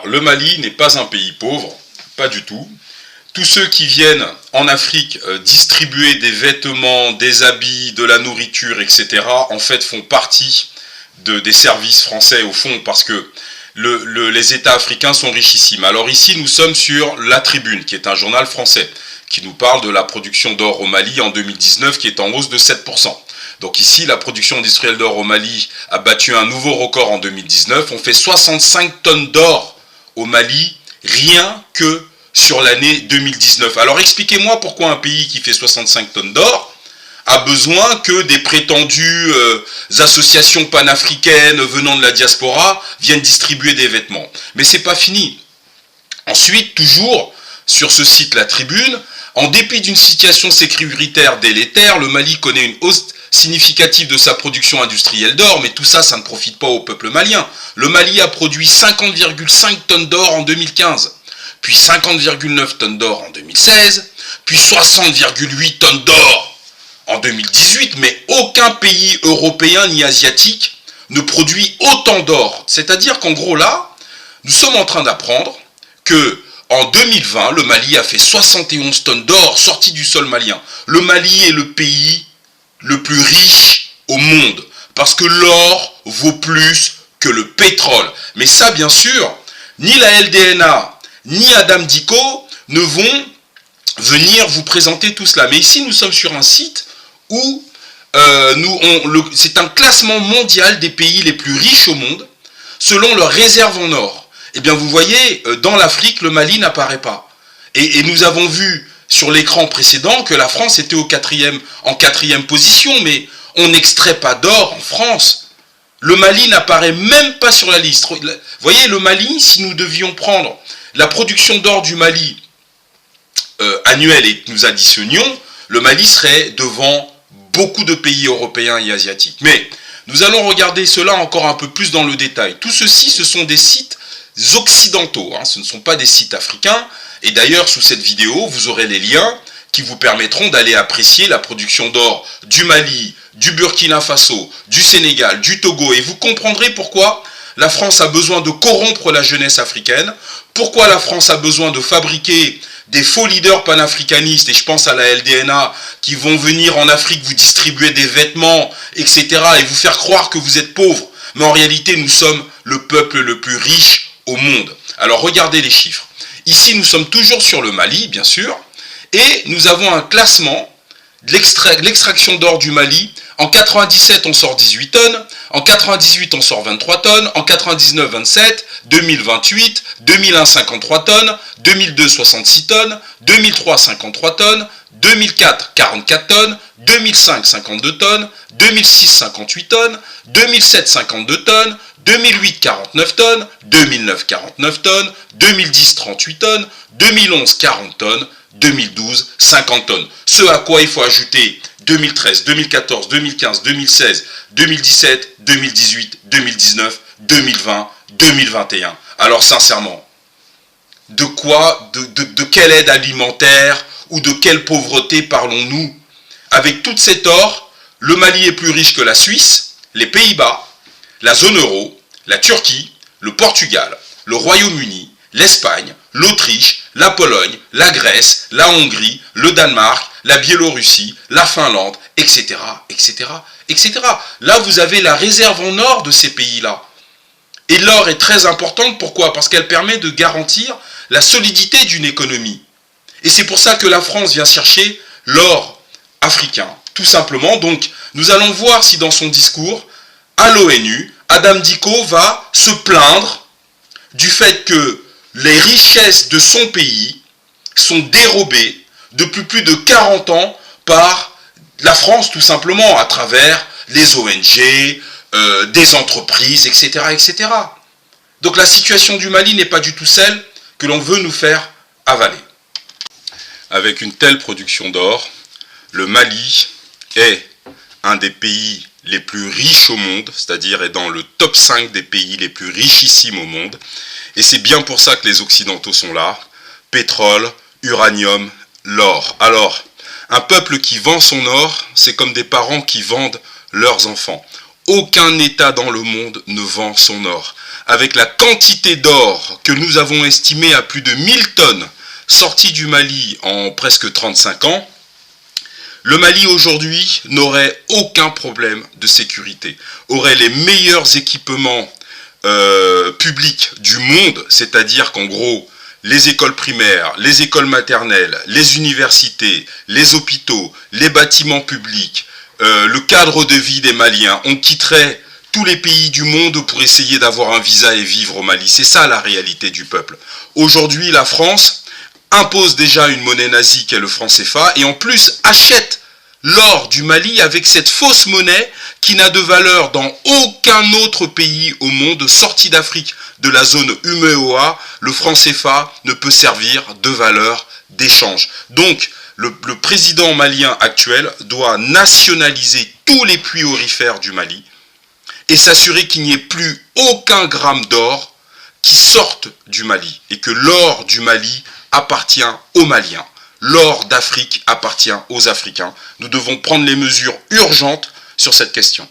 Alors, le Mali n'est pas un pays pauvre, pas du tout. Tous ceux qui viennent en Afrique distribuer des vêtements, des habits, de la nourriture, etc., en fait, font partie des services français, au fond, parce que les États africains sont richissimes. Alors ici, nous sommes sur La Tribune, qui est un journal français, qui nous parle de la production d'or au Mali en 2019, qui est en hausse de 7%. Donc ici, la production industrielle d'or au Mali a battu un nouveau record en 2019. On fait 65 tonnes d'or au Mali, rien que sur l'année 2019. Alors expliquez-moi pourquoi un pays qui fait 65 tonnes d'or a besoin que des prétendues associations panafricaines venant de la diaspora viennent distribuer des vêtements. Mais c'est pas fini. Ensuite, toujours sur ce site La Tribune, en dépit d'une situation sécuritaire délétère, le Mali connaît une hausse significative de sa production industrielle d'or, mais tout ça, ça ne profite pas au peuple malien. Le Mali a produit 50,5 tonnes d'or en 2015, puis 50,9 tonnes d'or en 2016, puis 60,8 tonnes d'or en 2018, mais aucun pays européen ni asiatique ne produit autant d'or. C'est-à-dire qu'en gros là, nous sommes en train d'apprendre que en 2020, le Mali a fait 71 tonnes d'or sorties du sol malien. Le Mali est le pays le plus riche au monde, parce que l'or vaut plus que le pétrole. Mais ça, bien sûr, ni la LDNA, ni Adam Dicko ne vont venir vous présenter tout cela. Mais ici, nous sommes sur un site où c'est un classement mondial des pays les plus riches au monde, selon leurs réserves en or. Eh bien, vous voyez, dans l'Afrique, le Mali n'apparaît pas. Et nous avons vu sur l'écran précédent que la France était en quatrième position, mais on n'extrait pas d'or en France. Le Mali n'apparaît même pas sur la liste. Vous voyez, le Mali, si nous devions prendre la production d'or du Mali annuelle et que nous additionnions, le Mali serait devant beaucoup de pays européens et asiatiques. Mais nous allons regarder cela encore un peu plus dans le détail. Tout ceci, ce sont des sites occidentaux, hein, ce ne sont pas des sites africains. Et d'ailleurs, sous cette vidéo, vous aurez les liens qui vous permettront d'aller apprécier la production d'or du Mali, du Burkina Faso, du Sénégal, du Togo. Et vous comprendrez pourquoi la France a besoin de corrompre la jeunesse africaine, pourquoi la France a besoin de fabriquer des faux leaders panafricanistes, et je pense à la LDNA, qui vont venir en Afrique vous distribuer des vêtements, etc., et vous faire croire que vous êtes pauvres. Mais en réalité, nous sommes le peuple le plus riche au monde. Alors regardez les chiffres. Ici, nous sommes toujours sur le Mali, bien sûr, et nous avons un classement de l'extraction d'or du Mali. En 97, on sort 18 tonnes, en 98, on sort 23 tonnes, en 99, 27, 2000, 28, 2001, 53 tonnes, 2002, 66 tonnes, 2003, 53 tonnes, 2004, 44 tonnes, 2005, 52 tonnes, 2006, 58 tonnes, 2007, 52 tonnes, 2008, 49 tonnes, 2009, 49 tonnes, 2010, 38 tonnes, 2011, 40 tonnes, 2012, 50 tonnes. Ce à quoi il faut ajouter 2013, 2014, 2015, 2016, 2017, 2018, 2019, 2020, 2021. Alors sincèrement, de quelle aide alimentaire ou de quelle pauvreté parlons-nous? Avec tout cet or, le Mali est plus riche que la Suisse, les Pays-Bas, la zone euro, la Turquie, le Portugal, le Royaume-Uni, l'Espagne, l'Autriche, la Pologne, la Grèce, la Hongrie, le Danemark, la Biélorussie, la Finlande, etc., etc., etc. Là, vous avez la réserve en or de ces pays-là. Et l'or est très importante, pourquoi? Parce qu'elle permet de garantir la solidité d'une économie. Et c'est pour ça que la France vient chercher l'or africain, tout simplement. Donc, nous allons voir si dans son discours, à l'ONU, Adam Dicko va se plaindre du fait que les richesses de son pays sont dérobées depuis plus de 40 ans par la France, tout simplement, à travers les ONG, des entreprises, etc., etc. Donc la situation du Mali n'est pas du tout celle que l'on veut nous faire avaler. Avec une telle production d'or, le Mali est un des pays les plus riches au monde, c'est-à-dire est dans le top 5 des pays les plus richissimes au monde. Et c'est bien pour ça que les Occidentaux sont là. Pétrole, uranium, l'or. Alors, un peuple qui vend son or, c'est comme des parents qui vendent leurs enfants. aucun État dans le monde ne vend son or. Avec la quantité d'or que nous avons estimée à plus de 1000 tonnes sorties du Mali en presque 35 ans, le Mali aujourd'hui n'aurait aucun problème de sécurité, aurait les meilleurs équipements publics du monde, c'est-à-dire qu'en gros, les écoles primaires, les écoles maternelles, les universités, les hôpitaux, les bâtiments publics, le cadre de vie des Maliens, on quitterait tous les pays du monde pour essayer d'avoir un visa et vivre au Mali. C'est ça la réalité du peuple. Aujourd'hui, la France impose déjà une monnaie nazie qui est le franc CFA et en plus achète l'or du Mali avec cette fausse monnaie qui n'a de valeur dans aucun autre pays au monde sorti d'Afrique de la zone UMEOA. Le franc CFA ne peut servir de valeur d'échange. Donc, le président malien actuel doit nationaliser tous les puits aurifères du Mali et s'assurer qu'il n'y ait plus aucun gramme d'or qui sorte du Mali et que l'or du Mali appartient aux Maliens. L'or d'Afrique appartient aux Africains. Nous devons prendre les mesures urgentes sur cette question.